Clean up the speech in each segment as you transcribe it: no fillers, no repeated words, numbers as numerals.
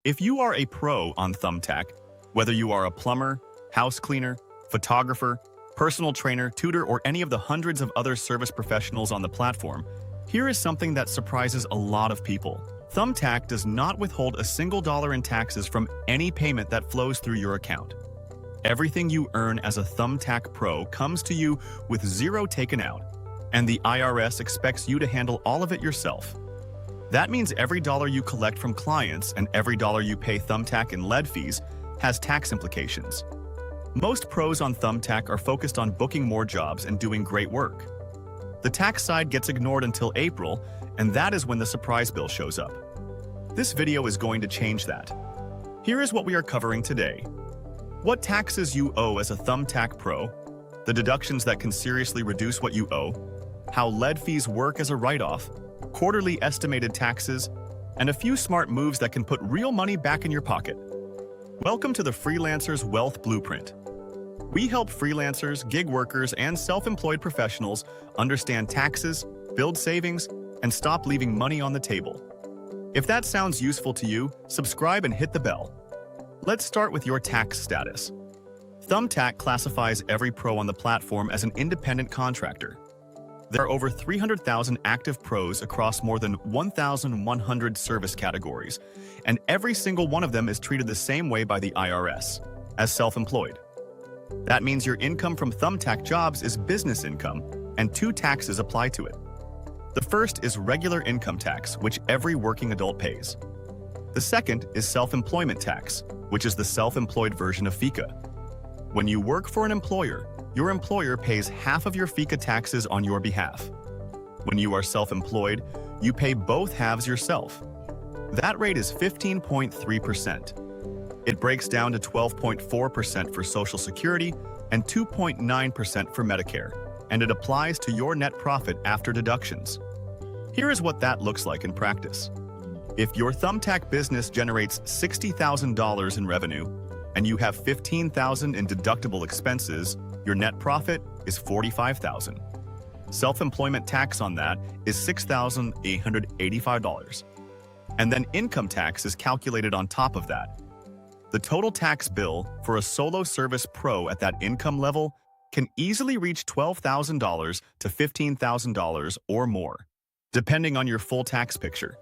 If you are a pro on Thumbtack, whether you are a plumber, house cleaner, photographer, personal trainer, tutor, or any of the hundreds of other service professionals on the platform, here is something that surprises a lot of people. Thumbtack does not withhold a single dollar in taxes from any payment that flows through your account. Everything you earn as a Thumbtack Pro comes to you with zero taken out, and the IRS expects you to handle all of it yourself. That means every dollar you collect from clients and every dollar you pay Thumbtack in lead fees has tax implications. Most pros on Thumbtack are focused on booking more jobs and doing great work. The tax side gets ignored until April, and that is when the surprise bill shows up. This video is going to change that. Here is what we are covering today. What taxes you owe as a Thumbtack Pro, the deductions that can seriously reduce what you owe, how lead fees work as a write-off, quarterly estimated taxes, and a few smart moves that can put real money back in your pocket. Welcome to the Freelancer's Wealth Blueprint. We help freelancers, gig workers, and self-employed professionals understand taxes, build savings, and stop leaving money on the table. If that sounds useful to you, subscribe and hit the bell. Let's start with your tax status. Thumbtack classifies every pro on the platform as an independent contractor. There are over 300,000 active pros across more than 1,100 service categories, and every single one of them is treated the same way by the IRS, as self-employed. That means your income from Thumbtack jobs is business income, and two taxes apply to it. The first is regular income tax, which every working adult pays. The second is self-employment tax, which is the self-employed version of FICA. When you work for an employer, your employer pays half of your FICA taxes on your behalf. When you are self-employed, you pay both halves yourself. That rate is 15.3%. It breaks down to 12.4% for Social Security and 2.9% for Medicare, and it applies to your net profit after deductions. Here is what that looks like in practice. If your Thumbtack business generates $60,000 in revenue, and you have $15,000 in deductible expenses, your net profit is $45,000. Self-employment tax on that is $6,885. And then income tax is calculated on top of that. The total tax bill for a solo service pro at that income level can easily reach $12,000 to $15,000 or more, depending on your full tax picture.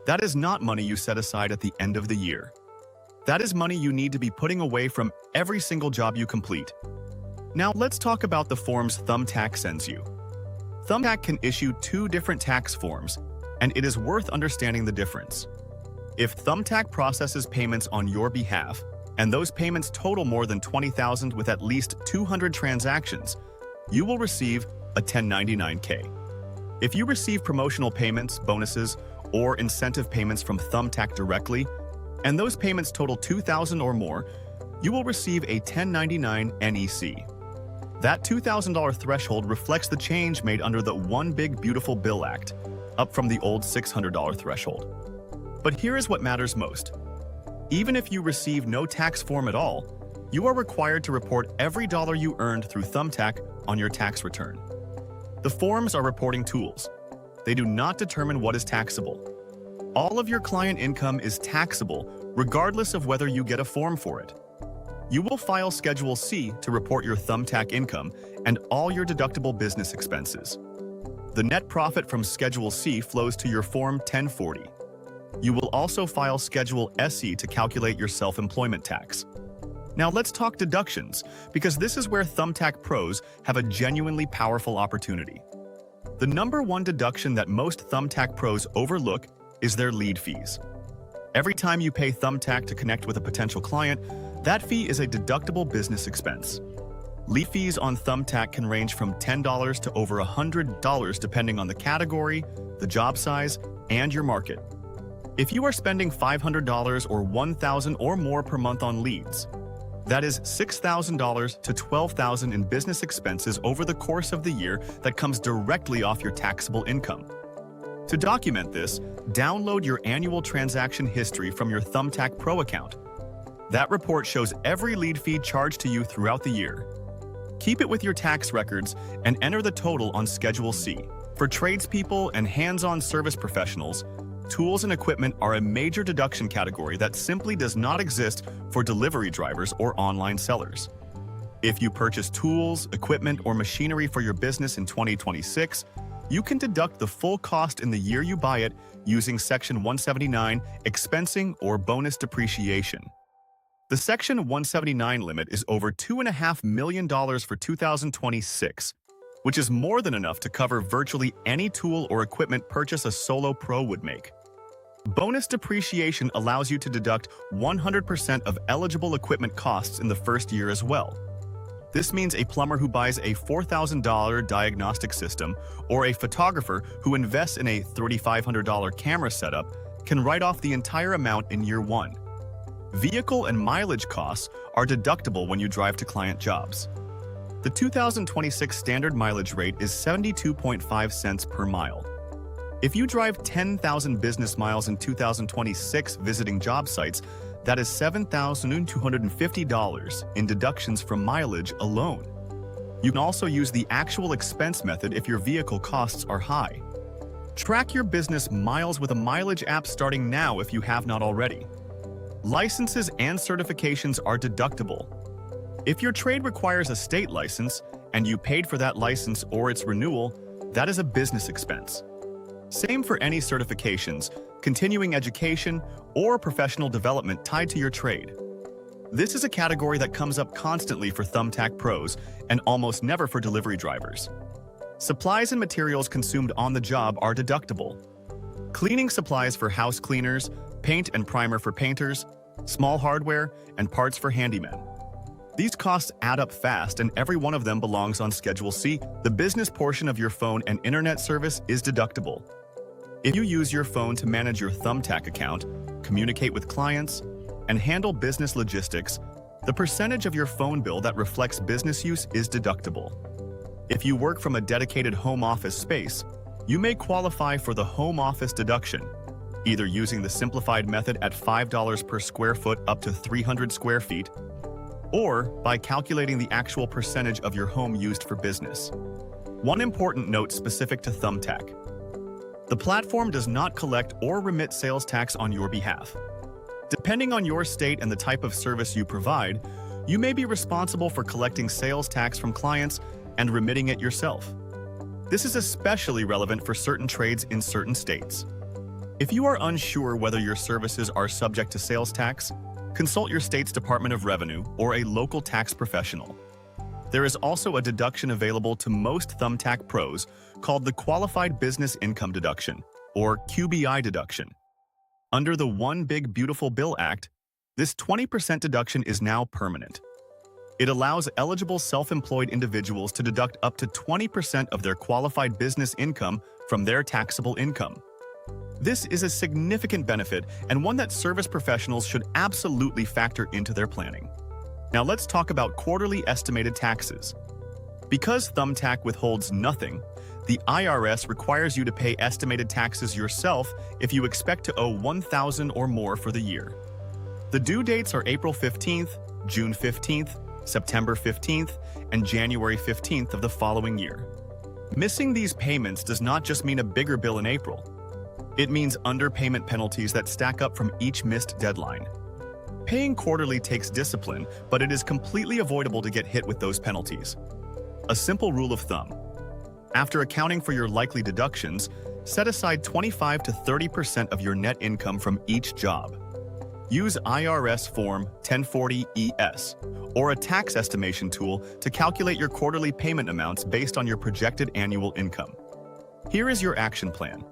That is not money you set aside at the end of the year. That is money you need to be putting away from every single job you complete. Now let's talk about the forms Thumbtack sends you. Thumbtack can issue two different tax forms, and it is worth understanding the difference. If Thumbtack processes payments on your behalf, and those payments total more than $20,000 with at least 200 transactions, you will receive a 1099-K. If you receive promotional payments, bonuses, or incentive payments from Thumbtack directly, and those payments total $2,000 or more, you will receive a 1099-NEC. That $2,000 threshold reflects the change made under the One Big Beautiful Bill Act, up from the old $600 threshold. But here is what matters most. Even if you receive no tax form at all, you are required to report every dollar you earned through Thumbtack on your tax return. The forms are reporting tools. They do not determine what is taxable. All of your client income is taxable, regardless of whether you get a form for it. You will file Schedule C to report your Thumbtack income and all your deductible business expenses. The net profit from Schedule C flows to your Form 1040. You will also file Schedule SE to calculate your self-employment tax. Now let's talk deductions, because this is where Thumbtack pros have a genuinely powerful opportunity. The number one deduction that most Thumbtack pros overlook is their lead fees. Every time you pay Thumbtack to connect with a potential client, that fee is a deductible business expense. Lead fees on Thumbtack can range from $10 to over $100 depending on the category, the job size, and your market. If you are spending $500 or $1,000 or more per month on leads, that is $6,000 to $12,000 in business expenses over the course of the year that comes directly off your taxable income. To document this, download your annual transaction history from your Thumbtack Pro account. That report shows every lead fee charged to you throughout the year. Keep it with your tax records and enter the total on Schedule C. For tradespeople and hands-on service professionals, Tools and equipment are a major deduction category that simply does not exist for delivery drivers or online sellers. If you purchase tools, equipment, or machinery for your business in 2026, you can deduct the full cost in the year you buy it using Section 179 expensing or bonus depreciation. The Section 179 limit is over $2.5 million for 2026, which is more than enough to cover virtually any tool or equipment purchase a solo pro would make. Bonus depreciation allows you to deduct 100% of eligible equipment costs in the first year as well. This means a plumber who buys a $4,000 diagnostic system or a photographer who invests in a $3,500 camera setup can write off the entire amount in year one. Vehicle and mileage costs are deductible when you drive to client jobs. The 2026 standard mileage rate is 72.5 cents per mile. If you drive 10,000 business miles in 2026 visiting job sites, that is $7,250 in deductions from mileage alone. You can also use the actual expense method if your vehicle costs are high. Track your business miles with a mileage app starting now if you have not already. Licenses and certifications are deductible. If your trade requires a state license and you paid for that license or its renewal, that is a business expense. Same for any certifications, continuing education, or professional development tied to your trade. This is a category that comes up constantly for Thumbtack pros and almost never for delivery drivers. Supplies and materials consumed on the job are deductible. Cleaning supplies for house cleaners, paint and primer for painters, small hardware, and parts for handymen. These costs add up fast, and every one of them belongs on Schedule C. The business portion of your phone and internet service is deductible. If you use your phone to manage your Thumbtack account, communicate with clients, and handle business logistics, the percentage of your phone bill that reflects business use is deductible. If you work from a dedicated home office space, you may qualify for the home office deduction, either using the simplified method at $5 per square foot up to 300 square feet, or by calculating the actual percentage of your home used for business. One important note specific to Thumbtack: the platform does not collect or remit sales tax on your behalf. Depending on your state and the type of service you provide, you may be responsible for collecting sales tax from clients and remitting it yourself. This is especially relevant for certain trades in certain states. If you are unsure whether your services are subject to sales tax, consult your state's Department of Revenue or a local tax professional. There is also a deduction available to most Thumbtack pros called the Qualified Business Income Deduction, or QBI deduction. Under the One Big Beautiful Bill Act, this 20% deduction is now permanent. It allows eligible self-employed individuals to deduct up to 20% of their qualified business income from their taxable income. This is a significant benefit and one that service professionals should absolutely factor into their planning. Now let's talk about quarterly estimated taxes. Because Thumbtack withholds nothing, the IRS requires you to pay estimated taxes yourself if you expect to owe $1,000 or more for the year. The due dates are April 15th, June 15th, September 15th, and January 15th of the following year. Missing these payments does not just mean a bigger bill in April. It means underpayment penalties that stack up from each missed deadline. Paying quarterly takes discipline, but it is completely avoidable to get hit with those penalties. A simple rule of thumb: after accounting for your likely deductions, set aside 25 to 30% of your net income from each job. Use IRS Form 1040-ES or a tax estimation tool to calculate your quarterly payment amounts based on your projected annual income. Here is your action plan.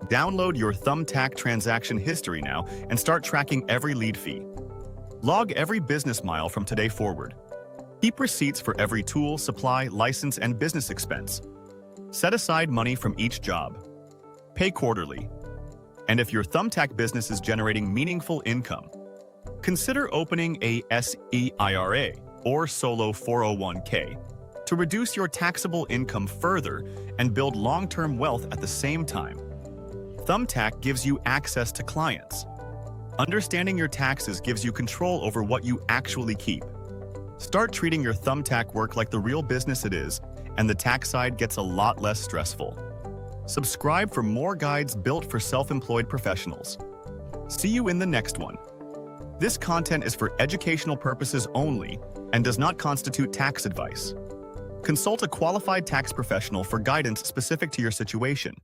Download your Thumbtack transaction history now and start tracking every lead fee. Log every business mile from today forward. Keep receipts for every tool, supply, license, and business expense. Set aside money from each job. Pay quarterly. And if your Thumbtack business is generating meaningful income, consider opening a SEIRA or solo 401k to reduce your taxable income further and build long-term wealth at the same time. Thumbtack gives you access to clients. Understanding your taxes gives you control over what you actually keep. Start treating your Thumbtack work like the real business it is, and the tax side gets a lot less stressful. Subscribe for more guides built for self-employed professionals. See you in the next one. This content is for educational purposes only and does not constitute tax advice. Consult a qualified tax professional for guidance specific to your situation.